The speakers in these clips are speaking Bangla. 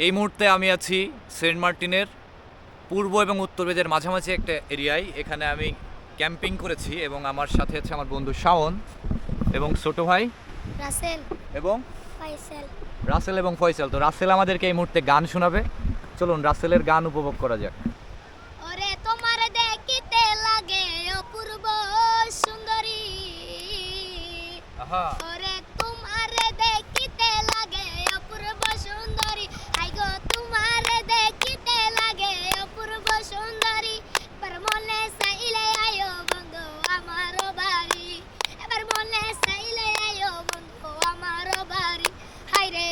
এই মুহূর্তে আমি আছি সেন্ট মার্টিনের পূর্ব এবং উত্তর বেজের মাঝামাঝি একটা এরিয়ায়। এখানে আমি ক্যাম্পিং করেছি এবং আমার সাথে আছে আমার বন্ধু শাওন এবং ছোট ভাই রাসেল এবং ফাইসাল। রাসেল এবং ফয়সাল। তো রাসেল আমাদেরকে এই মুহূর্তে গান শোনাবে। চলুন রাসেলের গান উপভোগ করা যাক। ওরে তোমার দেখিতে লাগে অপূর্ব সুন্দরী, ওরে তোমার দেখিতে লাগে অপূর্ব সুন্দরী, হাই গো তোমার দেখিতে লাগে অপূর্ব সুন্দরী। এবার মনে চাইলে আয়ো বন্ধু আমার বাড়ি, এবার মনে চাইলে আয়ো বন্ধু আমার বাড়ি। হাই রে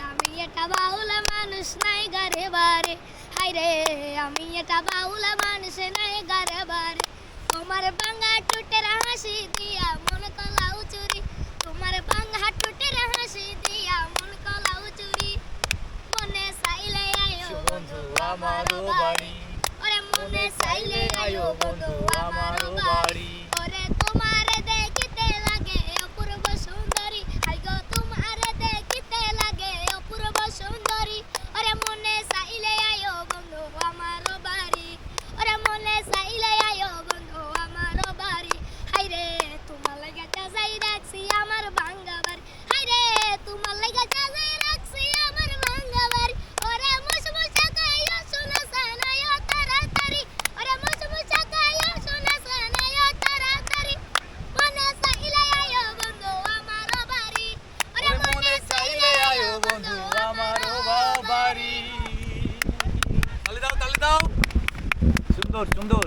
আমি এটা বাউল মানুষ নাই গারে বারে, হাই রে আমি এটা বাউল মানুষ নাই গারে বারে। তোমার বাঙ্গা টুটের হাসি দিয়া মন কলাও চুরি, তোমার বাঙ্গা টুটের হাসি দিয়া মন কলাও চুরি। মনে চাইলে আয়ো বন্ধু আমার বাড়ি, ওরে মনে চাইলে আয়ো বন্ধু আমার বাড়ি। ওরে তোমার দেখিতে লাগে অপূর্ব সুন্দরী, হাই গো তোমার দেখিতে লাগে অপূর্ব সুন্দরী। ওরে মনে চাইলে আয়ো বন্ধু আমার বাড়ি, ওরে মনে চাইলে আয়ো বন্ধু আমার বাড়ি। হাই রে তোমার লাগা যাই রাখছি আমার ভাঙ্গা বাড়ি, হাই রে তোমার লাগা যাই রাখছি আমার ভাঙ্গা বাড়ি। ওরে মুসমুসা গাইও শোনা সানায়ো তাড়াতাড়ি, ওরে মুসমুসা গাইও শোনা সানায়ো তাড়াতাড়ি। মনে চাইলে আয়ো বন্ধু আমার বাড়ি, ওরে মনে চাইলে আয়ো বন্ধু আমার বাড়ি। তালি দাও, তালি দাও। সুন্দর সুন্দর।